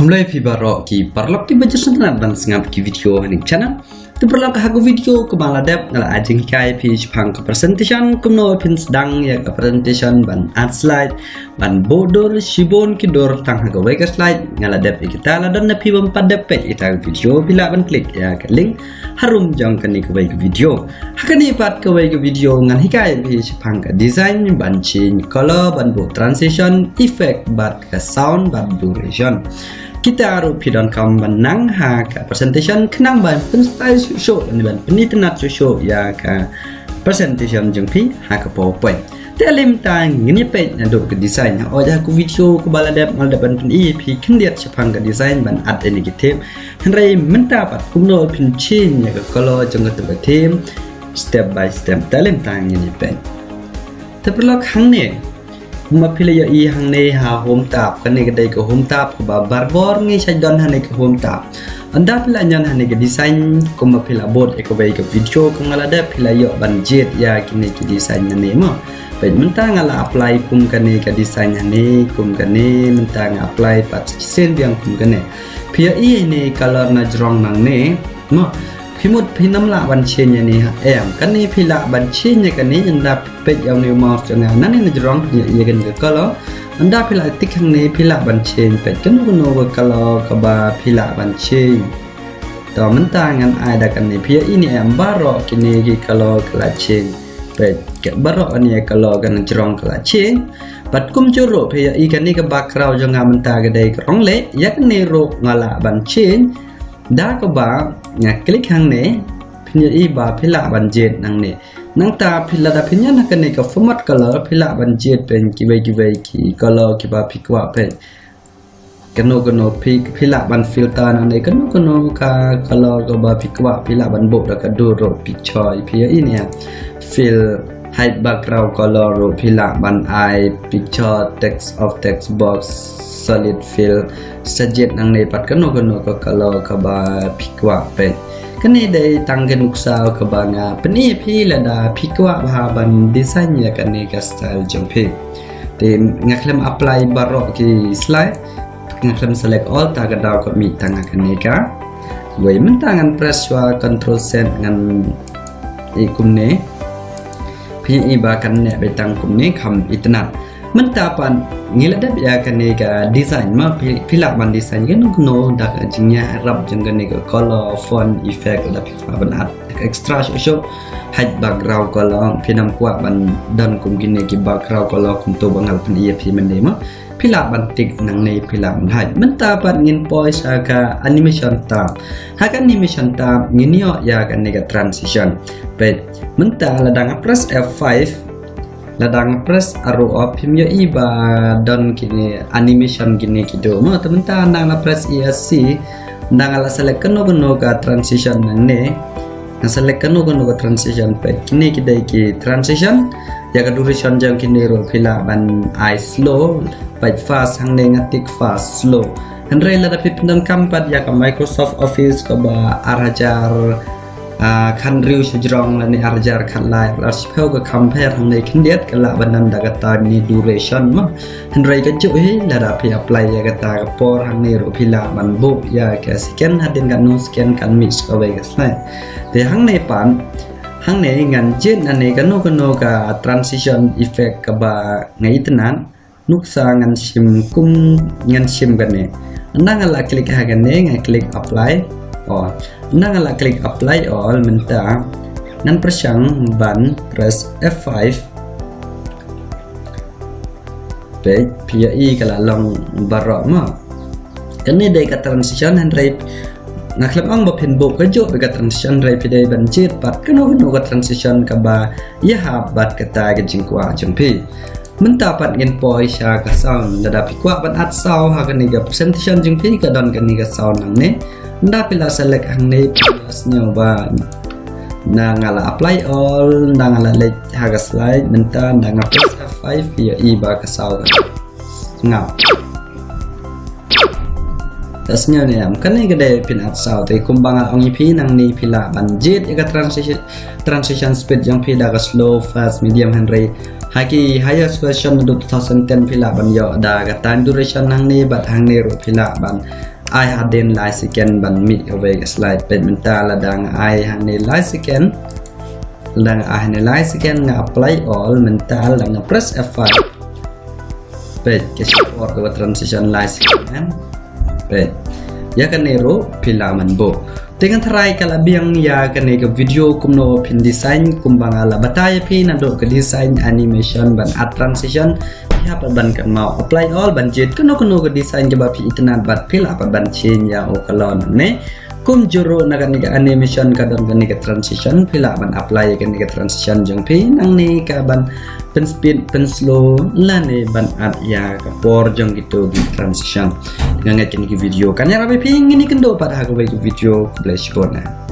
Kumlai pi barok ki parlok ki baca senang dan sengap ki video ni channel. Tu parlok hago video ke Bangladesh ngala ajeng kai pi Jepang ke presentation kumno pin sedang ya ke presentation ban art slide ban bodor shibon ki dor tang hago wega slide ngala dep kita la dan napi bempat dep kita video bila ban klik ya ke link harum jang kan ke wega video. Hakani pat ke wega video ngan hikai pi Jepang ke design ban change color ban bo transition effect bat ke sound ban duration. Kita aru pidon kam benang ha ka presentation kenang ban pen style show ni ban penitenat show ya ka presentation jeng pi ha ka PowerPoint. Te alim ta ngini page ando ke design ha oja ku video ku baladap mal ban pen pi kendiat Jepang ka design ban ad negative henry menta pat kumno pin chin ya ka color jeng ka team step by step te alim ta ngini page. Te perlu hang ni ma pilih ya i hang ne ha home tab kan ne kedai ke home tab ke barbor ngi sai don ha ne ke home tab anda pilih nyan ha ne ke design ko ma pilih board e ko bai ke video ko ngala da pilih yo budget ya kini ke design ne ma baik menta ngala apply kum kan ne ke design ne kum kan ne menta ngala apply pat sen biang kum kan ne pia i ne color na jrong nang ne ma Pimut pinam la ban chen ni em kan ni pila ban chen ni kan ni anda pet yang ni mouse jangan nan ni jerong ya kan kalau anda pila tik hang ni pila ban chen pet kan no kalau kaba pila ban chen to mentangan ada kan ni pia ini em baro kini ki kalau kala chen pet ke baro ni kalau kan jerong kala chen pat kum juro pia ikan ni ke background jangan mentah kedai kerong le ya kan ni ro ngala ban chen đã có bà nhà click hàng này pin y bà phi lạ bản dệt năng này năng ta phi lạ đã phi nhất là cái này có format color phi lạ bản dệt bên kia ki color ki bà phi qua bên cái nó phi lạ bản filter năng này cái nó ka color có bà phi qua phi lạ bản bộ là cái đồ rồi picture phi y nè fill hide background color rồi phi lạ bản eye picture text of text box solid fill suggest nang ne pat kano ko kalau ka ba pikwa pe kani dai tanggen uksa ka ba nga peni phi la da pikwa ba ban design ya kani ka style jong phi te ngaklem apply baro ki slide ngaklem select all ta ga daw ko mi tanga kani ka wei men tangan press wa control set ngan ikum ne phi i ba kan ne be tang kum ne kham itna mentapan ngila dap ya kan ni ka design ma pilak ban design kan no dak jingnya arab jeng kan ni ka color font effect la ban art extra show hide background color pinam kwa ban dan kum gini ki background color kum to bangal pen ia pi men ma pilak ban tik nang nei pilak ban hide mentapan ngin poi sa ka animation tab ha kan animation tab ngini ya kan ni ka transition bet menta ladang press F5 ladang press arrow up himya iba don kini animation gini kido mo teman-teman nang la press ESC nang ala select keno ka transition nang ne nang select keno ka transition pe kini kidai ki transition ya ka duration jam kini ro pila ban I slow baik fast hang ne ngatik fast slow henry la dapat pendam kampat ya ka Microsoft Office ka ba arajar kan riu sejrong la ni arjar kan live la spell ka compare hang nei kendiat ka la banan da kata ni duration ma henry ka ju la da pi apply ya kata ka por hang nei ro pila ban bu ya ka scan hadin kan no scan kan mix ka we ka slide te hang nei pan hang nei ngan jen ane ka no ka transition effect ka ba ngai tenan nuksa ngan sim kum ngan sim kan ne nang ala klik ha kan ne ngai klik apply all nang ala klik apply all menta nan persang ban press F5 page PI kala long barok ma kani dai ka transition han rate ngaklem ang ba pin bo ka jo ka transition rate dai ban jet pat kano ka transition ka ba ya ha bat ka ta ka jingkwa jengpi menta pat ngin poi sha ka sound da pi kwa ban at sound ha kani ka presentation jengpi ka don kani ka sound nang ne nda pila select hang ne plus nyoba na ngala apply all nda ngala let haga slide menta nda ngala press F5 ya i ba ka saw ngap tasnya ni am kan ni gede pin at sao te kumbang ang ipi nang ni pila banjit ika transition speed yang pida ka slow fast medium hand rate haki highest version 2010 pila ban yo da ka time duration nang ni bat hang ni ro pila ban ai haden lai second ban mi over slide ped mental ladang ai hang ni lai second ladang ai ni lai second nga apply all mental ladang press F5 ped ke support ke transition lai second ya kan nero filaman bo dengan terai kala biang ya kan ke video kumno pin design kumbang ala bataya pin ando ke design animation ban art transition ya ban kan mau apply all ban jet kuno ke design ke bapi internet bat pil apa ban change ya o kalon ne kum juro nakan ke animation kadang kan ke transition pila ban apply kan ke transition jeng pin nang ni ka ban pen speed pen slow lane ban art ya ka por jeng gitu di transition dengan ngake ni video kan ya rapi ping ini kendo pada aku bagi video bless bona